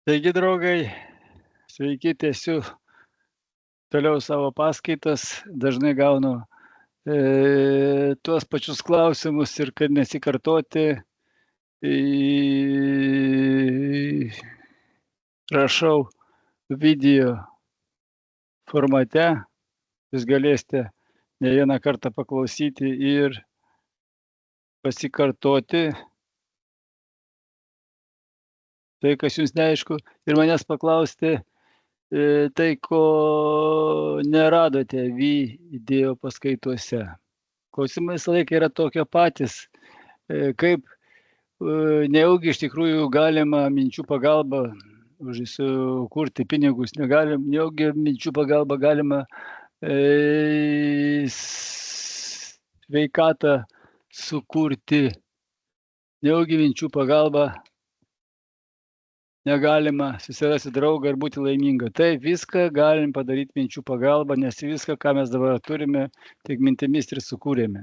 Taigi, draugai, sveiki, tęsiu toliau savo paskaitas, dažnai gaunu tuos pačius klausimus ir kad nesikartoti, rašau video formate, jūs galėsite ne vieną kartą paklausyti ir pasikartoti tai, kas jums neaišku, ir manęs paklausti tai, ko neradote video paskaitose. Klausimai visą laiką yra tokie patys, kaip nejaugi iš tikrųjų galima minčių pagalba sukurti pinigus, nejaugi minčių pagalba galima sveikatą sukurti, nejaugi minčių pagalba negalima susirasti draugą ir būti laiminga. Taip, viską galim padaryti minčių pagalba, nes viską, ką mes dabar turime, tik mintimis ir sukūrėme.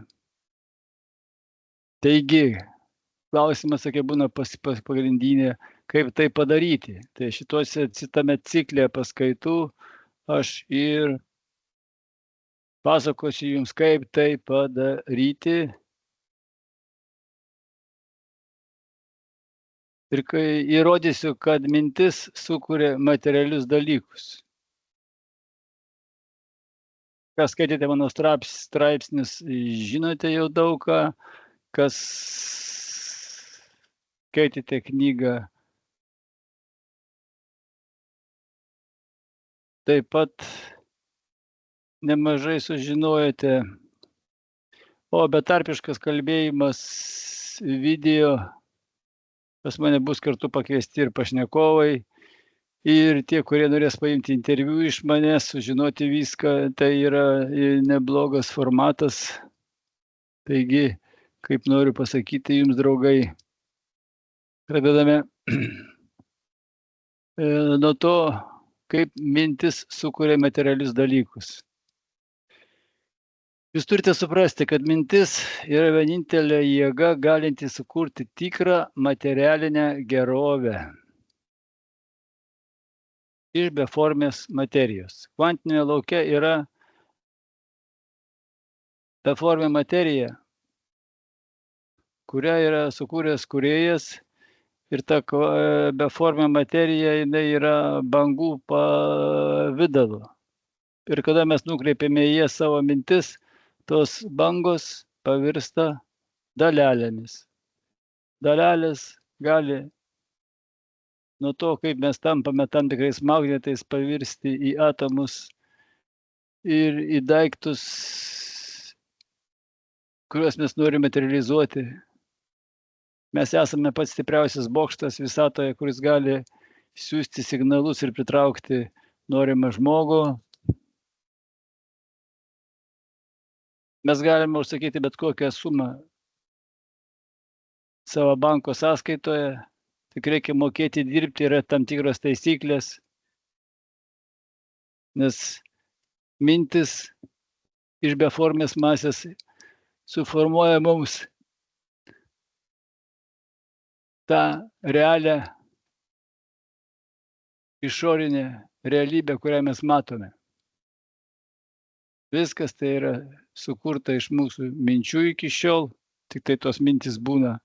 Taigi, klausimas, kokia būna pagrindinė, kaip tai padaryti. Tai šitame cikle paskaitų aš ir pasakosiu jums, kaip tai padaryti. Ir kai įrodysiu, kad mintis sukuria materialius dalykus. Kas skaitėte mano straipsnius, žinote jau daug ką, kas skaitėte knygą, taip pat nemažai sužinojote. O betarpiškas kalbėjimas video, pas mane bus kartu pakviesti ir pašnekovai, ir tie, kurie norės paimti interviu iš manęs, sužinoti viską, tai yra neblogas formatas. Taigi, kaip noriu pasakyti jums, draugai, pradedame nuo to, kaip mintis sukuria materialius dalykus. Jūs turite suprasti, kad mintis yra vienintelė jėga galinti sukurti tikrą materialinę gerovę iš beformės materijos. Kvantinėme lauke yra beformė materija, kurią yra sukūręs kūrėjas, ir ta beformė materija jinai yra bangų pavidalu. Ir kada mes nukreipiame į jas savo mintis, tos bangos pavirsta dalelėmis. Dalelės gali nuo to, kaip mes tampame tam tikrais magnetais, pavirsti į atomus ir į daiktus, kuriuos mes norime materializuoti. Mes esame pats stipriausias bokštas visatoje, kuris gali siųsti signalus ir pritraukti norimą žmogų. Mes galime užsakyti bet kokią sumą savo banko sąskaitoje, tik reikia mokėti dirbti, yra tam tikros taisyklės, nes mintis iš beformės masės suformuoja mums tą realią išorinę realybę, kurią mes matome. Viskas tai yra sukurta iš mūsų minčių iki šiol, tik tai tos mintis būna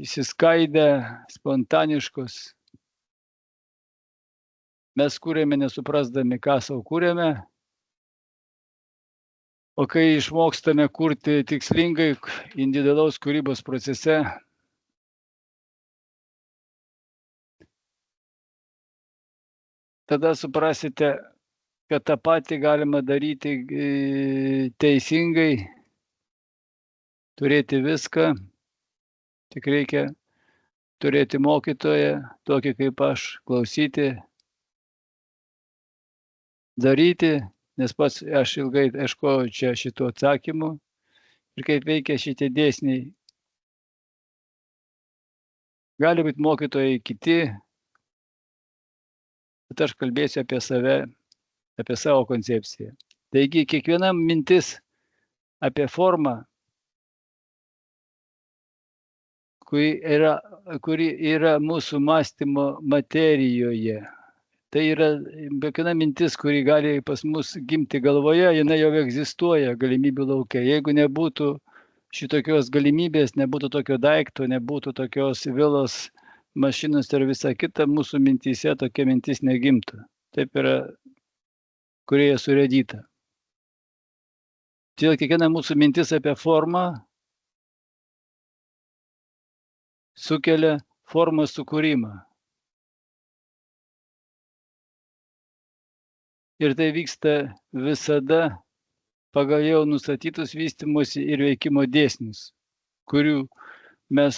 įsiskaidę, spontaniškos. Mes kūrėme nesuprasdami, ką savo kūrėme, o kai išmokstame kurti tikslingai individualaus kūrybos procese, tada suprasite, kad tą patį galima daryti teisingai, turėti viską, tik reikia turėti mokytoją, tokį kaip aš, klausyti, daryti, nes pats aš ilgai ieškojau čia šitų atsakymų ir kaip veikia šitie dėsniai. Gali būti mokytojai kiti, bet aš kalbėsiu apie save, apie savo koncepciją. Taigi, kiekviena mintis apie formą, kuri yra mūsų mąstymo materijoje. Tai yra kiekviena mintis, kuri gali pas mus gimti galvoje, jinai jau egzistuoja galimybių laukia. Jeigu nebūtų šitokios galimybės, nebūtų tokio daikto, nebūtų tokios vilos, mašinos ir visa kita, mūsų mintyse tokia mintis negimtų. Taip yra, kurioje surėdyta. Todėl kiekviena mūsų mintis apie formą sukelia formos sukūrimą. Ir tai vyksta visada pagal jau nustatytus vystymosi ir veikimo dėsnius, kurių mes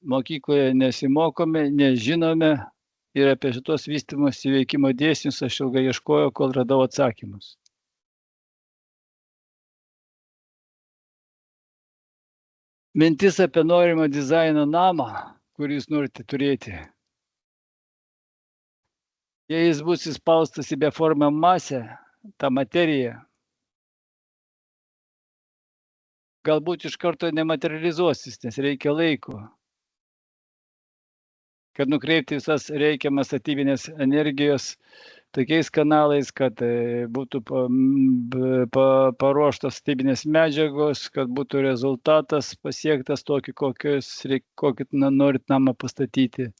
mokykloje nesimokome, nežinome ir apie šitos vystymosi veikimo dėsnius aš ilgai ieškojau, kol radau atsakymus. Mintis apie norimą dizaino namą, kurį jūs norite turėti. Jei jis bus įspaustas į beformę masę, tą materiją, galbūt iš karto nematerializuosis, nes reikia laiko, kad nukreipti visas reikiamas statybinės energijos tokiais kanalais, kad būtų paruoštos statybinės medžiagos, kad būtų rezultatas pasiektas tokį, kokį norit namą pastatyti.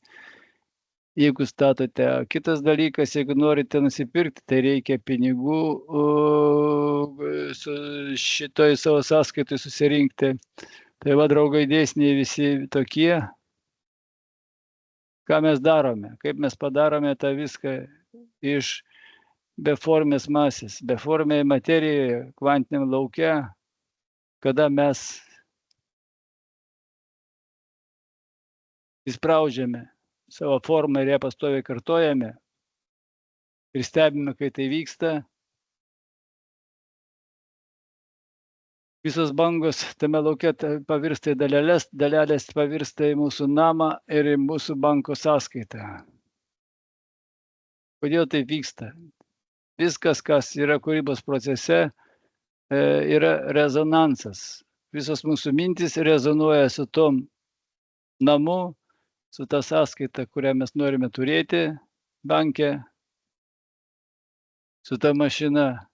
Jeigu statote, kitas dalykas, jeigu norite nusipirkti, tai reikia pinigų šitoj savo sąskaitoj susirinkti. Tai va, draugai, dėsniai visi tokie, ką mes darome, kaip mes padarome tą viską iš beformės masės, beformėje materijoje, kvantiniam lauke, kada mes įspraudžiame savo formą ir ją pastoviai kartojame ir stebime, kai tai vyksta. Visos bangos tame lauke pavirsta į dalelės, dalelės pavirsta į mūsų namą ir į mūsų banko sąskaitą. Kodėl tai vyksta? Viskas, kas yra kūrybos procese, yra rezonansas. Visos mūsų mintys rezonuoja su tom namu, su ta sąskaita, kurią mes norime turėti banke, su ta mašina.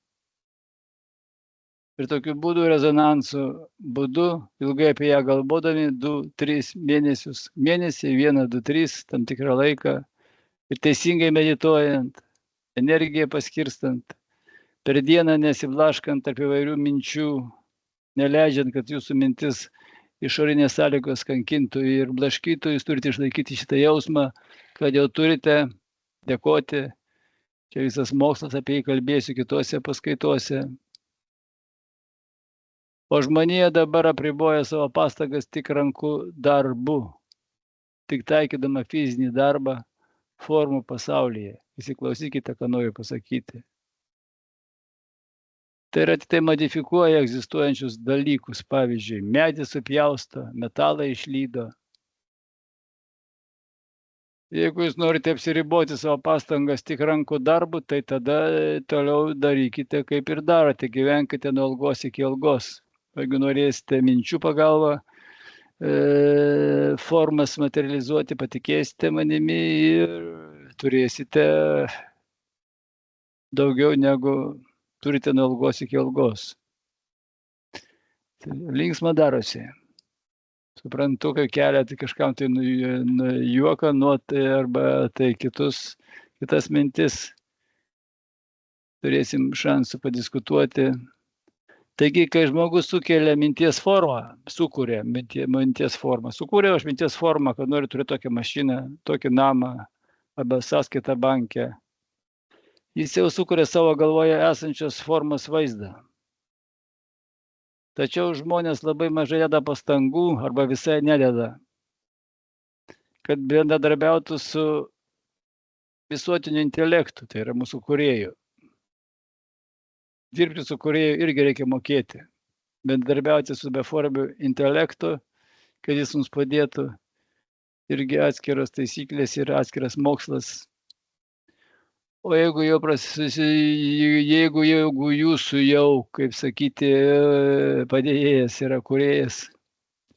Ir tokiu būdu, rezonansų būdu, ilgai apie ją galvodami, 2-3 mėnesius, mėnesį, 1-2-3, tam tikrą laiką, ir teisingai medituojant, energiją paskirstant, per dieną nesiblaškant tarp įvairių minčių, neleidžiant, kad jūsų mintis išorinės sąlygos kankintų ir blaškytų, jūs turite išlaikyti šitą jausmą, kad jau turite dėkoti. Čia visas mokslas, apie jį kalbėsiu kitose paskaitose. O žmonija dabar apriboja savo pastangas tik rankų darbu, tik taikydama fizinį darbą formų pasaulyje. Įsiklausykite, ką noriu pasakyti. Tai yra tik tai modifikuoja egzistuojančius dalykus. Pavyzdžiui, medį supjausto, metalą išlydo. Jeigu jūs norite apsiriboti savo pastangas tik rankų darbu, tai tada toliau darykite, kaip ir darote. Gyvenkite nuo algos iki algos. Jeigu norėsite minčių pagalba formas materializuoti, patikėsite manimi ir turėsite daugiau negu turite nuo algos iki algos. Linksma darosi. Suprantu, kad keliate kažkam tai juoką, arba tai kitas mintis. Turėsim šansų padiskutuoti. Taigi, kai žmogus sukelia minties formą, sukūrė minties formą. Sukūrė aš minties formą, kad noriu turėti tokią mašiną, tokį namą arba sąskaitą banke. Jis jau sukuria savo galvoje esančios formos vaizdą. Tačiau žmonės labai mažai deda pastangų arba visai nededa, kad bendradarbiautų su visuotiniu intelektu, tai yra mūsų kūrėju. Dirbti su kūrėju irgi reikia mokėti. Bendradarbiauti su beformiu intelektu, kad jis mums padėtų, irgi atskiros taisyklės ir atskiras mokslas. O jeigu jūsų jau, kaip sakyti, padėjėjas yra kūrėjas,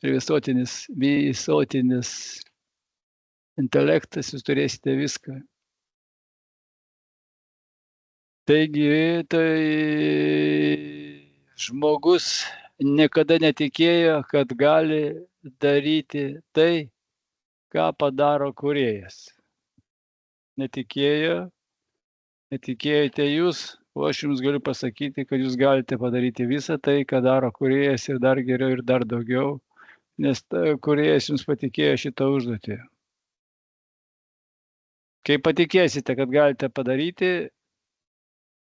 ir visuotinis intelektas, jūs turėsite viską. Taigi, tai žmogus niekada netikėjo, kad gali daryti tai, ką padaro kūrėjas. Netikėjote jūs, o aš jums galiu pasakyti, kad jūs galite padaryti visą tai, ką daro kūrėjas ir dar geriau ir dar daugiau, nes kūrėjas jums patikėjo šitą užduotį. Kai patikėsite, kad galite padaryti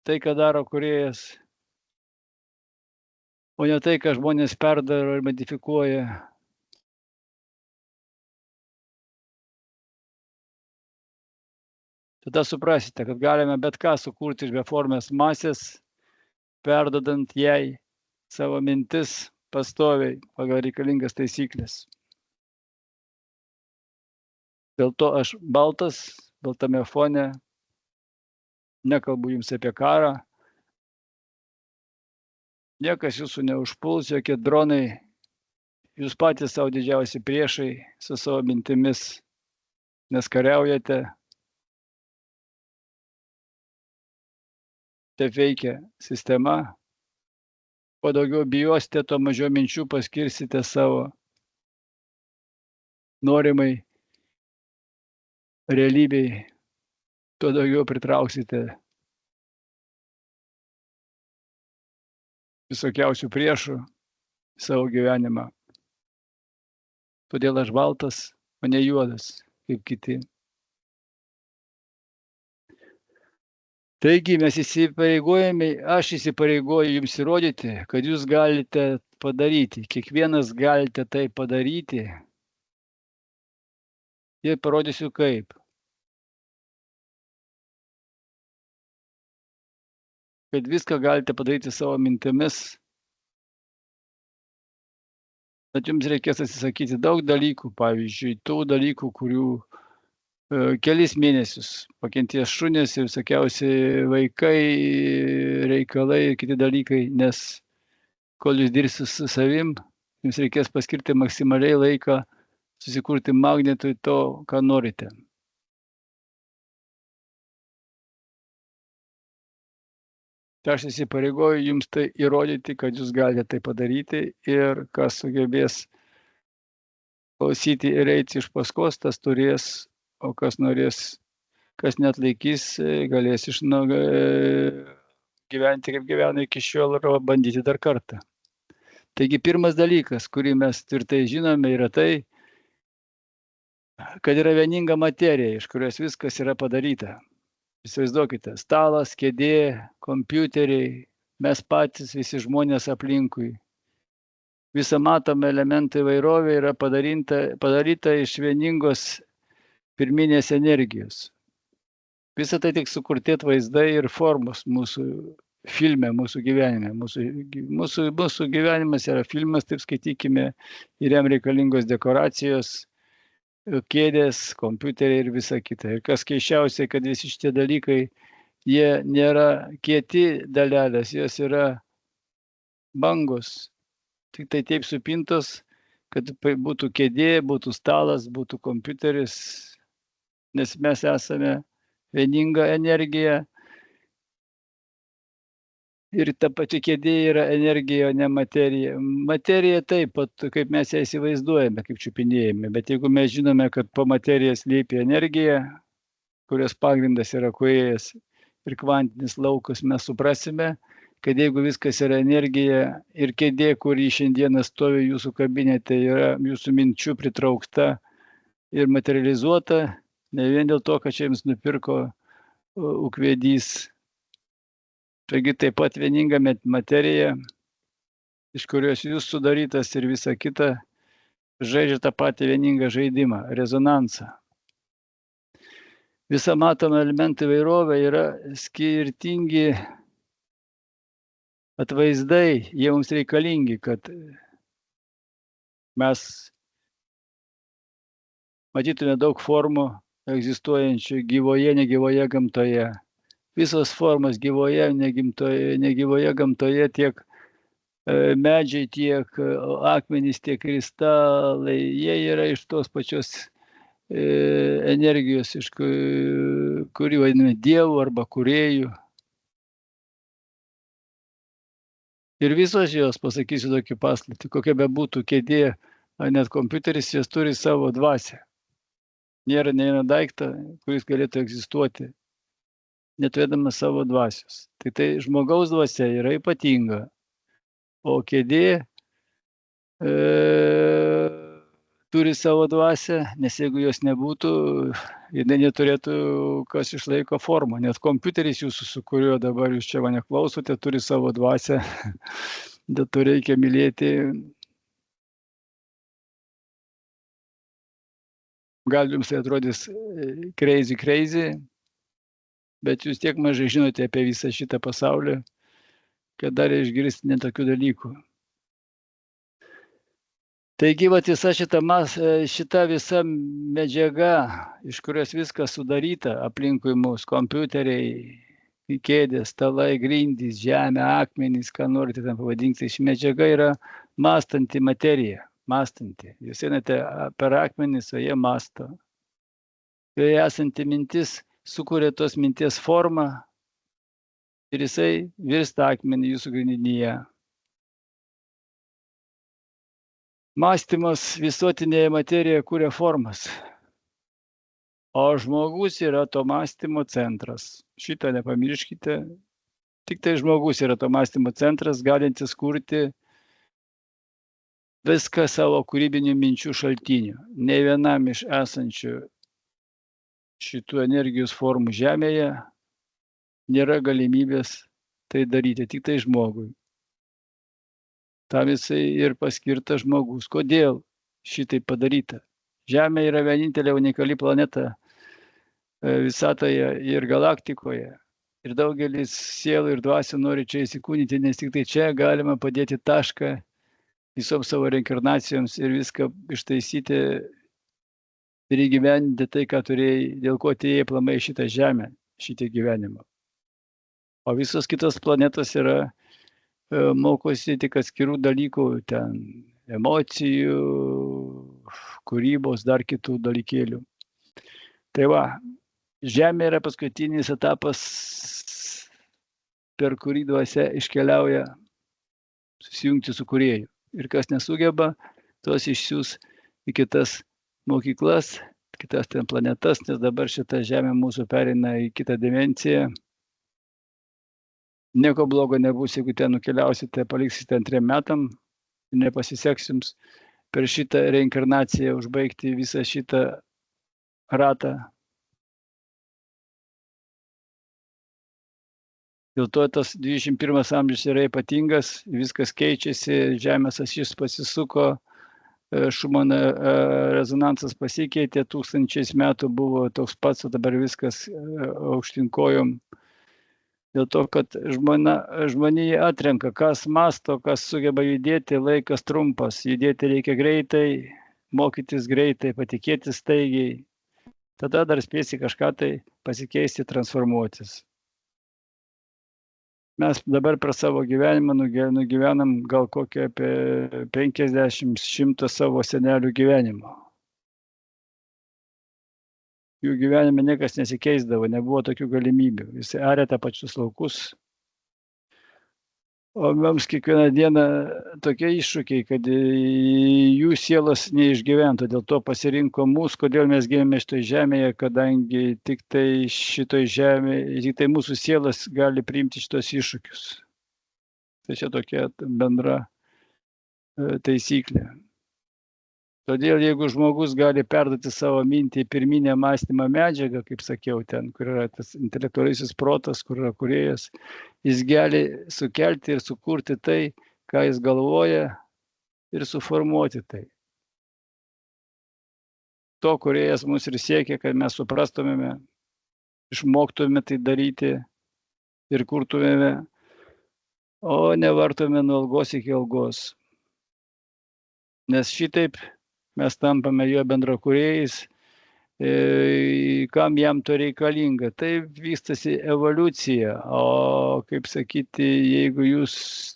tai, ką daro kūrėjas, o ne tai, ką žmonės perdaro ir modifikuoja, tada suprasite, kad galime bet ką sukurti iš beformės masės, perdodant jai savo mintis pastoviai pagal reikalingas taisyklės. Dėl to aš baltame fone, nekalbu jums apie karą, niekas jūsų neužpuls, jokie dronai, jūs patys savo didžiausi priešai su savo mintimis, nes kariaujate. Taip veikia sistema. Kuo daugiau bijosite, tuo mažiau minčių paskirsite savo norimai realybei, tuo daugiau pritrauksite visokiausių priešų į savo gyvenimą. Todėl aš baltas, o ne juodas, kaip kiti. Taigi aš įsipareigoju jums įrodyti, kad jūs galite padaryti, kiekvienas galite tai padaryti ir parodysiu kaip. Kad viską galite padaryti savo mintimis, bet jums reikės atsisakyti daug dalykų, pavyzdžiui, tų dalykų, kurių kelis mėnesius pakenties šunės ir visokiausi vaikai, reikalai ir kiti dalykai, nes kol jūs dirbsite su savim, jums reikės paskirti maksimaliai laiką susikurti magnetui to, ką norite. Tai aš įsipareigoju jums tai įrodyti, kad jūs galite tai padaryti ir kas sugebės klausyti ir eiti iš paskos, tas turės, o kas norės, kas neatlaikys, galės gyventi kaip gyvena iki šiol ir bandyti dar kartą. Taigi pirmas dalykas, kurį mes tvirtai žinome, yra tai, kad yra vieninga materija, iš kurios viskas yra padaryta. Įsivaizduokite, stalas, kėdė, kompiuteriai, mes patys, visi žmonės aplinkui. Visa matoma elementų įvairovė yra padaryta iš vieningos pirminės energijos. Visa tai tik sukurti vaizdai ir formos mūsų filme, mūsų gyvenime. Mūsų gyvenimas yra filmas, taip skaitykime, ir jam reikalingos dekoracijos, kėdės, kompiuteriai ir visa kita. Ir kas keisčiausia, kad visi šitie dalykai, jie nėra kieti dalelės, jos yra bangos. Tik tai taip supintos, kad būtų kėdė, būtų stalas, būtų kompiuteris, nes mes esame vieninga energija ir ta pati kėdė yra energija, o ne materija. Materija taip pat, kaip mes ją įsivaizduojame, kaip čiupinėjame, bet jeigu mes žinome, kad po materiją slypi energija, kurios pagrindas yra kūrėjas ir kvantinis laukas, mes suprasime, kad jeigu viskas yra energija ir kėdė, kuri šiandieną stovi jūsų kabinete, yra jūsų minčių pritraukta ir materializuota, ne vien dėl to, kad čia jums nupirko ūkvedys. Taigi taip pat vieninga materija, iš kurios jūs sudarytas ir visa kita, žaidžia tą patį vieningą žaidimą, rezonansą. Visa matoma elementų įvairovė yra skirtingi atvaizdai, jie mums reikalingi, kad mes matytume daug formų egzistuojančių gyvoje, negyvoje gamtoje. Visos formos gyvoje, negyvoje gamtoje tiek medžiai, tiek akmenys, tiek kristalai, jie yra iš tos pačios energijos, iš kurį vadiname dievų arba kūrėjų. Ir visos jos, pasakysiu tokį paslaptį, kokia bebūtų kėdė, ar net kompiuteris, jos turi savo dvasią. Nėra nei vieno daikto, kuris galėtų egzistuoti, neturėdamas savo dvasios. Tai žmogaus dvasia yra ypatinga, o kėdė turi savo dvasią, nes jeigu jos nebūtų, jinai neturėtų, kas išlaiko formą. Net kompiuteris jūsų, su kuriuo dabar jūs čia mane klausote, turi savo dvasią. Dėl to reikia mylėti. Gal jums tai atrodys crazy, bet jūs tiek mažai žinote apie visą šitą pasaulį, kad dar išgirsti netokių dalykų. Taigi, visa šita visa medžiaga, iš kurios viskas sudaryta, aplinkui mus, kompiuteriai, kėdės, stalai, grindys, žemė, akmenys, ką norite ten pavadinkti, ši medžiaga yra mąstanti materija, mąstanti. Jūs einate per akmenis, o jie mąsto. Joje esanti mintis sukuria tos minties formą ir jisai virsta akmenį jūsų grindinyje. Mąstymas visuotinėje materijoje kuria formas, o žmogus yra to mąstymo centras. Šitą nepamirškite. Tik tai žmogus yra to mąstymo centras, galintis kurti viską savo kūrybinių minčių šaltinių. Nei vienam iš esančių šitų energijos formų Žemėje nėra galimybės tai daryti, tik tai žmogui. Tam jisai ir paskirtas žmogus. Kodėl šitai padaryta? Žemė yra vienintelė unikali planeta visatoje ir galaktikoje. Ir daugelis sielų ir dvasių nori čia įsikūnyti, nes tik tai čia galima padėti tašką visoms savo reinkarnacijoms ir viską ištaisyti ir įgyvendinti tai, ką turėjai, dėl ko atėjai aplamai šitą žemę, šitą gyvenimą. O visos kitos planetos yra mokosi tik atskirų dalykų, ten emocijų, kūrybos, dar kitų dalykėlių. Tai va, Žemė yra paskutinis etapas, per kurį dvasia iškeliauja susijungti su kūrėju. Ir kas nesugeba, tos išsiųs į kitas mokyklas, kitas ten planetas, nes dabar šita Žemė mūsų pereina į kitą dimensiją. Nieko blogo nebus, jeigu ten nukeliausite, paliksite 2 metam, nepasiseks jums per šitą reinkarnaciją užbaigti visą šitą ratą. Dėl to tas 21 amžius yra ypatingas, viskas keičiasi, Žemės ašis pasisuko, Šumano rezonansas pasikeitė, 1000 metų buvo toks pats, o dabar viskas aukštyn kojom. Dėl to, kad žmonija atrenka, kas mąsto, kas sugeba judėti, laikas trumpas, judėti reikia greitai, mokytis greitai, patikėti staigiai. Tada dar spėsi kažką tai pasikeisti, transformuotis. Mes dabar per savo gyvenimą nugyvenam gal kokią apie 50-100 savo senelių gyvenimo. Jų gyvenime niekas nesikeisdavo, nebuvo tokių galimybių. Jisai arė tą pačius laukus. O mums kiekvieną dieną tokie iššūkiai, kad jų sielos neišgyventų. Dėl to pasirinko mus, kodėl mes gimėme šitoj žemėje, kadangi tik tai šitoj žemėje, tik tai mūsų sielas gali priimti šitos iššūkius. Tai čia tokia bendra taisyklė. Todėl, jeigu žmogus gali perduoti savo mintį į pirminę mąstymą medžiagą, kaip sakiau, ten, kur yra tas intelektualusis protas, kur yra kūrėjas, jis gali sukelti ir sukurti tai, ką jis galvoja, ir suformuoti tai. To kūrėjas mus ir siekia, kad mes suprastumėme, išmoktumėme tai daryti ir kurtumėme, o nevartume nuo algos iki algos. Nes šitaip mes tampame jo bendrakūrėjais, kam jam to reikalinga. Tai vystasi evoliucija, o kaip sakyti, jeigu jūs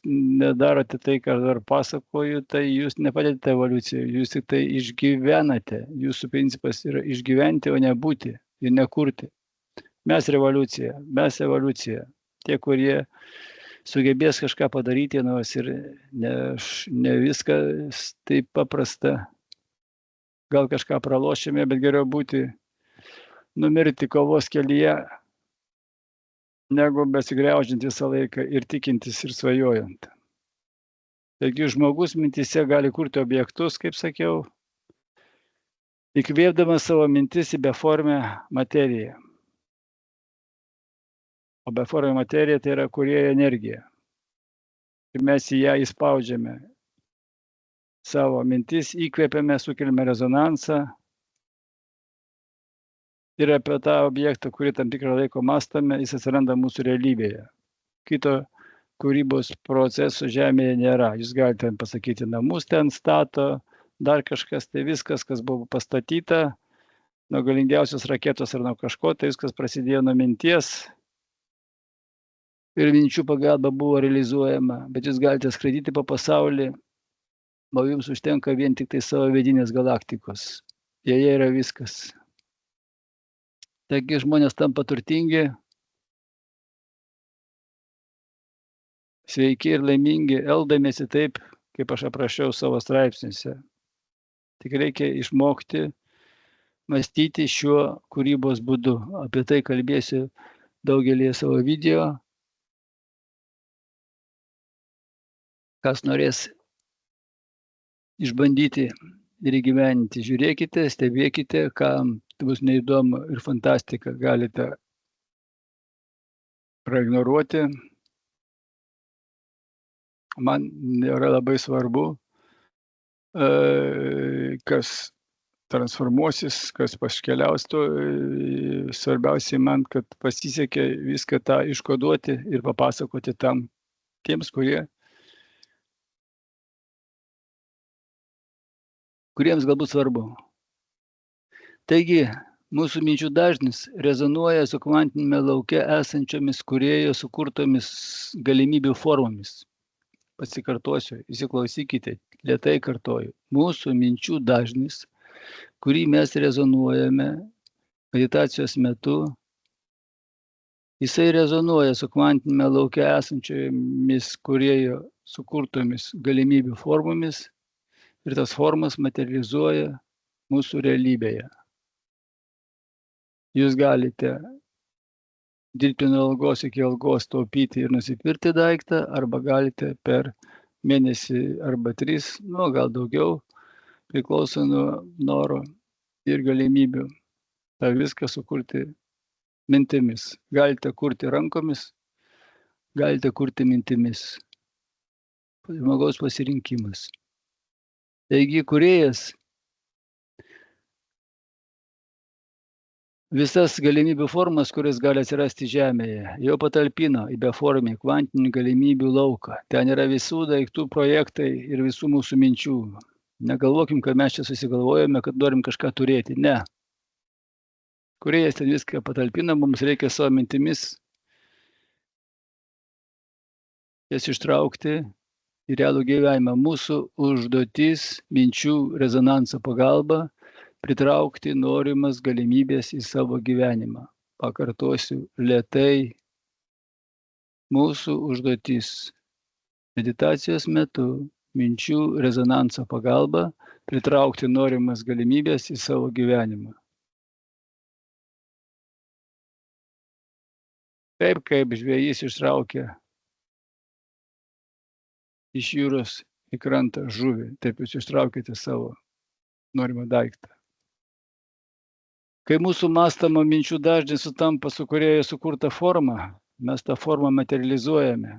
nedarote tai, ką dar pasakoju, tai jūs nepadedate evoliucijai, jūs tik tai išgyvenate. Jūsų principas yra išgyventi, o ne būti ir nekurti. Mes revoliucija, mes evoliucija. Tie, kurie sugebės kažką padaryti, nors ir ne viskas taip paprasta. Gal kažką pralošėme, bet geriau būti, numirti kovos kelyje, negu besigriaužiant visą laiką ir tikintis ir svajojant. Taigi žmogus mintise gali kurti objektus, kaip sakiau, įkvėpdamas savo mintis į beformę materiją. O beformė materija tai yra kūrėjo energija. Ir mes į ją įspaudžiame savo mintis, įkvėpiame, sukeliame rezonansą ir apie tą objektą, kurį tam tikrą laiko mąstame, jis atsiranda mūsų realybėje. Kito kūrybos proceso Žemėje nėra. Jūs galite pasakyti, namus ten stato, dar kažkas, tai viskas, kas buvo pastatyta, nuo galingiausios raketos ar nuo kažko, tai viskas prasidėjo nuo minties ir minčių pagalba buvo realizuojama. Bet jūs galite skraidyti po pasaulį, o jums užtenka vien tik tai savo vidinės galaktikos. Joje yra viskas. Taigi žmonės tampa turtingi, sveiki ir laimingi, eldamiesi taip, kaip aš aprašiau savo straipsniuose. Tik reikia išmokti mąstyti šiuo kūrybos būdu. Apie tai kalbėsiu daugelį savo video. Kas norės išbandyti ir įgyveninti, žiūrėkite, stebėkite, kam bus neįdomu ir fantastika, galite praignoruoti. Man yra labai svarbu, kas transformuosis, kas paškeliaus, to svarbiausiai man, kad pasisekė viską tą iškoduoti ir papasakoti tiems, kuriems galbūt svarbu. Taigi, mūsų minčių dažnis rezonuoja su kvantinėme lauke esančiomis kūrėjo sukurtomis galimybių formomis. Pasikartosiu, įsiklausykite, lėtai kartoju. Mūsų minčių dažnis, kurį mes rezonuojame meditacijos metu, jisai rezonuoja su kvantinėme lauke esančiomis kūrėjo sukurtomis galimybių formomis ir tas formas materializuoja mūsų realybėje. Jūs galite dirbti nuo algos iki algos, taupyti ir nusipirkti daiktą, arba galite per mėnesį arba 3, gal daugiau, priklauso nuo noro ir galimybių, tą viską sukurti mintimis. Galite kurti rankomis, galite kurti mintimis. Žmogaus pasirinkimas. Taigi, kūrėjas visas galimybių formas, kuris gali atsirasti Žemėje, jau patalpino į beformį kvantinių galimybių lauką. Ten yra visų daiktų projektai ir visų mūsų minčių. Negalvokim, kad mes čia susigalvojame, kad norim kažką turėti. Ne. Kūrėjas ten viską patalpina, mums reikia savo mintimis jas ištraukti į realų gyvenimą. Mūsų užduotis minčių rezonanso pagalba pritraukti norimas galimybės į savo gyvenimą. Pakartosiu lėtai. Mūsų užduotis meditacijos metu minčių rezonanso pagalba pritraukti norimas galimybės į savo gyvenimą. Taip kaip žvejys ištraukia iš jūros į krantą žuvį, taip jūs ištraukite savo norimą daiktą. Kai mūsų mąstamo minčių dažnis sutampa su kūrėjo sukurta forma, mes tą formą materializuojame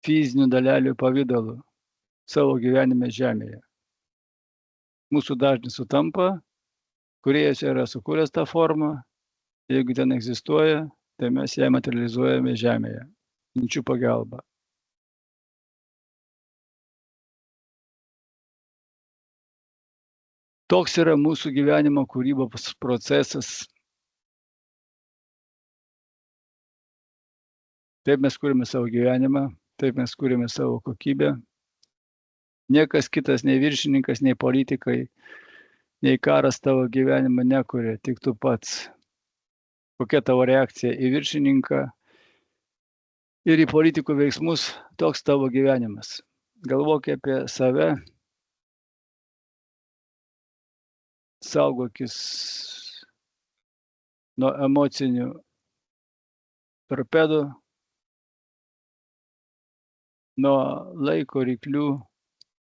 fizinių dalelių pavidalu savo gyvenime Žemėje. Mūsų dažnis sutampa, kūrėjas yra sukūręs tą formą, jeigu ten egzistuoja, tai mes ją materializuojame Žemėje, minčių pagalba. Toks yra mūsų gyvenimo kūrybos procesas. Taip mes kūrėme savo gyvenimą, taip mes kūrėme savo kokybę. Niekas kitas, nei viršininkas, nei politikai, nei karas tavo gyvenimą nekūrė, tik tu pats. Kokia tavo reakcija į viršininką ir į politikų veiksmus, toks tavo gyvenimas. Galvok apie save, saugokis nuo emocinių torpedų, nuo laiko ryklių.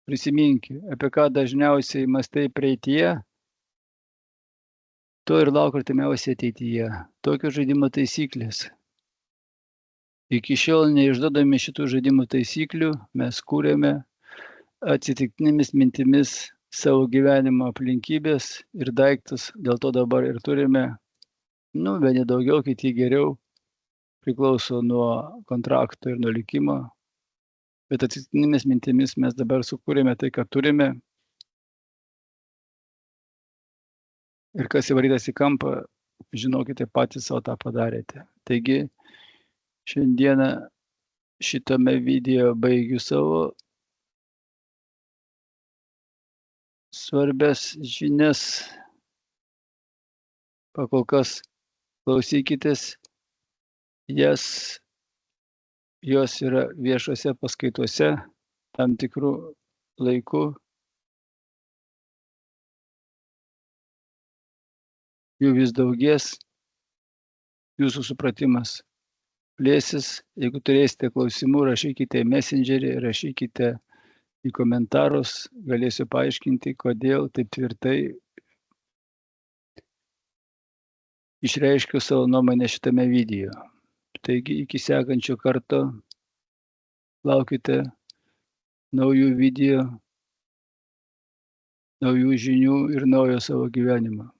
Prisiminki, apie ką dažniausiai mąstai praeityje, to ir lauk artimiausiai ateityje. Tokios žaidimo taisyklės. Iki šiol neišduodami šitų žaidimo taisyklių mes kūrėme atsitiktinėmis mintimis savo gyvenimo aplinkybės ir daiktus, dėl to dabar ir turime, vieni daugiau, kiti geriau, priklauso nuo kontrakto ir nuo likimo, bet atsitiktinėmis mintimis mes dabar sukūrėme tai, ką turime. Ir kas įvarytas į kampą, žinokite, patys savo tą padarėte. Taigi, šiandieną šitame video baigiu savo svarbias žinias. Pakol kas klausykitės jas, jos yra viešose paskaitose tam tikrų laikų. Jų vis daugės, jūsų supratimas plėsis. Jeigu turėsite klausimų, rašykite į Messengerį, rašykite į komentarus, galėsiu paaiškinti, kodėl taip tvirtai išreiškiu savo nuomonę šitame video. Taigi iki sekančio karto laukite naujų video, naujų žinių ir naujo savo gyvenimo.